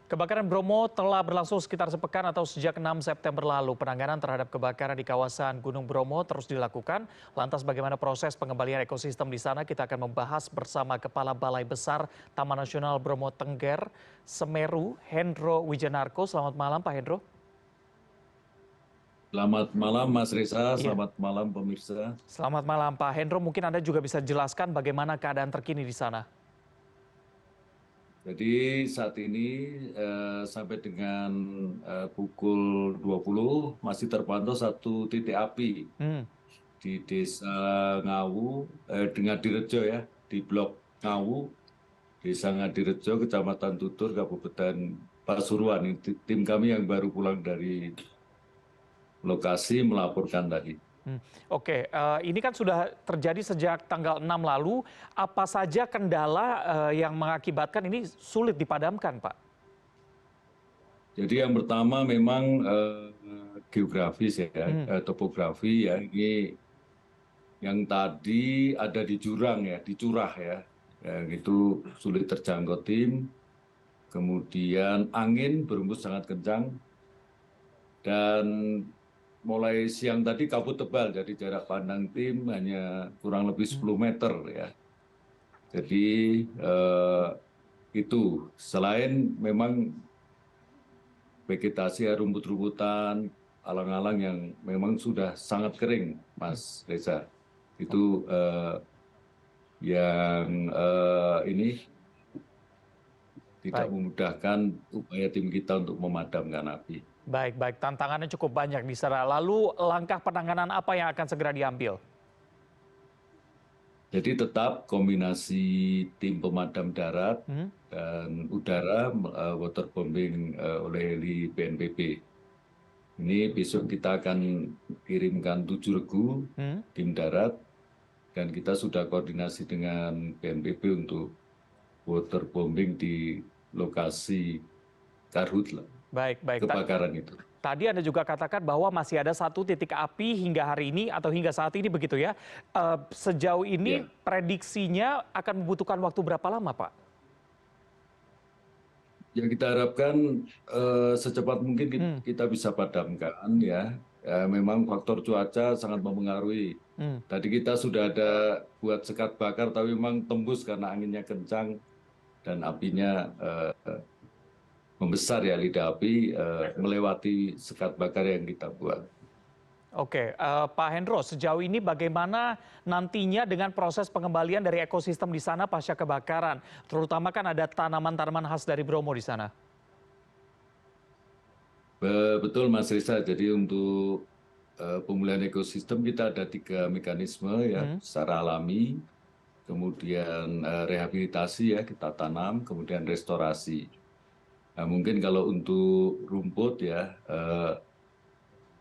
Kebakaran Bromo telah berlangsung sekitar sepekan atau sejak 6 September lalu. Penanganan terhadap kebakaran di kawasan Gunung Bromo terus dilakukan. Lantas bagaimana proses pengembalian ekosistem di sana? Kita akan membahas bersama Kepala Balai Besar Taman Nasional Bromo Tengger, Semeru, Hendro Wijanarko. Selamat malam Pak Hendro. Selamat malam Mas Reza, Iya, selamat malam pemirsa. selamat malam Pak Hendro. Mungkin Anda juga bisa jelaskan bagaimana keadaan terkini di sana. Jadi saat ini sampai dengan pukul 20 masih terpantau satu titik api Hmm, di Desa Ngawu, Ngadirejo ya, di Blok Ngawu, Desa Ngadirejo, Kecamatan Tutur, Kabupaten Pasuruan. Ini tim kami yang baru pulang dari lokasi melaporkan tadi. Oke, ini kan sudah terjadi sejak tanggal 6 lalu. Apa saja kendala yang mengakibatkan ini sulit dipadamkan, Pak? Jadi yang pertama memang geografis ya, Hmm, topografi ya. Ini yang tadi ada di jurang ya, di curah ya, itu sulit terjangkau tim. Kemudian angin berembus sangat kencang dan mulai siang tadi kabut tebal, jadi jarak pandang tim hanya kurang lebih hmm. 10 meter ya. Jadi itu selain memang vegetasi rumput-rumputan, alang-alang yang memang sudah sangat kering, Mas Reza. Itu yang ini tidak Baik, memudahkan upaya tim kita untuk memadamkan api. baik, baik. Tantangannya cukup banyak di sana. Lalu langkah penanganan apa yang akan segera diambil? Jadi tetap kombinasi tim pemadam darat Hmm, dan udara waterbombing oleh heli BNPB. Ini besok kita akan kirimkan 7 regu hmm. tim darat dan kita sudah koordinasi dengan BNPB untuk waterbombing di lokasi karhutla Baik, baik. kebakaran itu. Tadi Anda juga katakan bahwa masih ada satu titik api hingga hari ini atau hingga saat ini begitu ya. Sejauh ini Ya, prediksinya akan membutuhkan waktu berapa lama, Pak? yang kita harapkan secepat mungkin Hmm, kita bisa padamkan ya. Memang faktor cuaca sangat mempengaruhi. hmm. Tadi kita sudah ada buat sekat bakar, tapi memang tembus karena anginnya kencang dan apinya membesar ya, lidah api melewati sekat bakar yang kita buat. Oke, Pak Hendro, sejauh ini bagaimana nantinya dengan proses pengembalian dari ekosistem di sana pasca kebakaran? Terutama kan ada tanaman-tanaman khas dari Bromo di sana. Betul Mas Risa, jadi untuk pemulihan ekosistem kita ada 3 mekanisme ya, Hmm, secara alami, kemudian rehabilitasi ya kita tanam, kemudian restorasi. Nah, mungkin kalau untuk rumput ya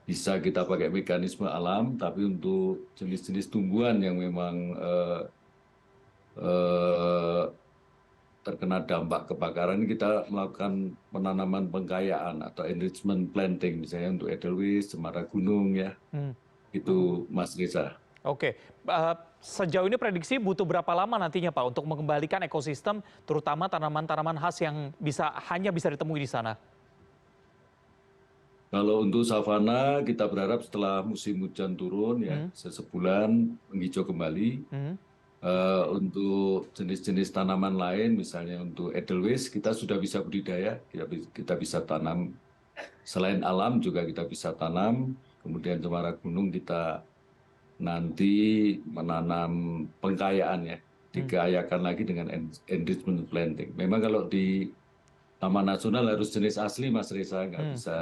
bisa kita pakai mekanisme alam, tapi untuk jenis-jenis tumbuhan yang memang eh, terkena dampak kebakaran, kita melakukan penanaman pengkayaan atau enrichment planting, misalnya untuk edelweiss, cemara gunung ya, hmm. itu Mas Reza. Oke, sejauh ini prediksi butuh berapa lama nantinya Pak untuk mengembalikan ekosistem, terutama tanaman-tanaman khas yang hanya bisa ditemui di sana? Kalau untuk savana, kita berharap setelah musim hujan turun ya, Hmm, sebulan menghijau kembali. hmm, Untuk jenis-jenis tanaman lain, misalnya untuk edelweiss, kita sudah bisa budidaya, kita bisa tanam. Selain alam juga kita bisa tanam. Kemudian cemara gunung kita nanti menanam pengkayaan ya, hmm. dikayakan lagi dengan enrichment planting. Memang kalau di Taman Nasional harus jenis asli, Mas Reza, nggak Hmm. bisa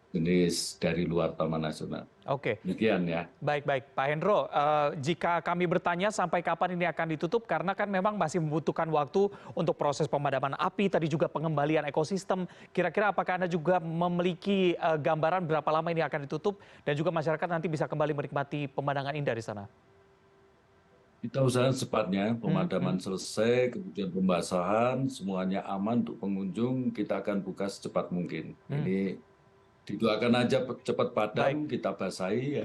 jenis dari luar Taman Nasional. Oke. Demikian ya. Baik, baik. Pak Hendro, jika kami bertanya sampai kapan ini akan ditutup, karena kan memang masih membutuhkan waktu untuk proses pemadaman api, tadi juga pengembalian ekosistem. Kira-kira apakah Anda juga memiliki gambaran berapa lama ini akan ditutup, dan juga masyarakat nanti bisa kembali menikmati pemandangan indah di sana? Kita usahakan secepatnya Hmm, hmm, pemadaman selesai, kemudian pembasahan, semuanya aman untuk pengunjung, kita akan buka secepat mungkin. hmm. Ini didoakan aja cepat Baik. padam, kita basahi ya.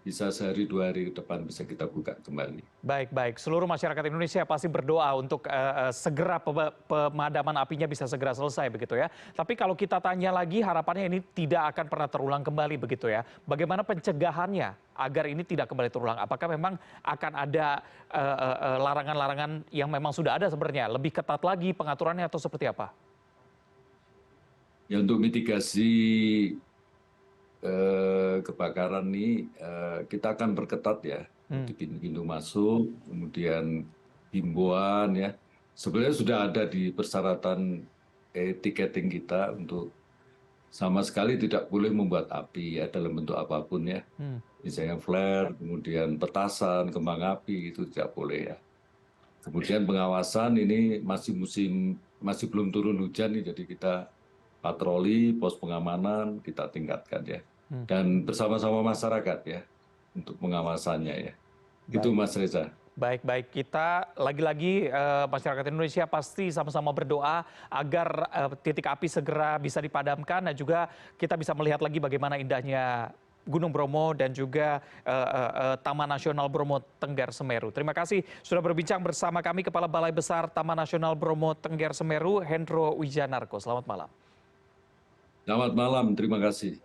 bisa sehari 2 hari ke depan bisa kita buka kembali. Baik, baik. Seluruh masyarakat Indonesia pasti berdoa untuk segera pemadaman apinya bisa segera selesai begitu ya. Tapi kalau kita tanya lagi harapannya ini tidak akan pernah terulang kembali begitu ya. Bagaimana pencegahannya agar ini tidak kembali terulang? Apakah memang akan ada larangan-larangan yang memang sudah ada sebenarnya? Lebih ketat lagi pengaturannya atau seperti apa? Ya untuk mitigasi kebakaran ini kita akan perketat ya di pintu-pintu masuk, kemudian himbauan ya. Sebenarnya sudah ada di persyaratan tiketing kita untuk sama sekali tidak boleh membuat api ya dalam bentuk apapun ya. Misalnya flare, kemudian petasan, kembang api itu tidak boleh ya. Kemudian pengawasan ini masih belum turun hujan nih, jadi kita patroli, pos pengamanan kita tingkatkan ya. Dan bersama-sama masyarakat ya untuk pengawasannya ya. Itu Mas Reza. Baik, baik. Kita lagi-lagi masyarakat Indonesia pasti sama-sama berdoa agar titik api segera bisa dipadamkan dan juga kita bisa melihat lagi bagaimana indahnya Gunung Bromo dan juga Taman Nasional Bromo Tengger Semeru. Terima kasih sudah berbincang bersama kami Kepala Balai Besar Taman Nasional Bromo Tengger Semeru, Hendro Wijanarko. Selamat malam. Selamat malam, terima kasih.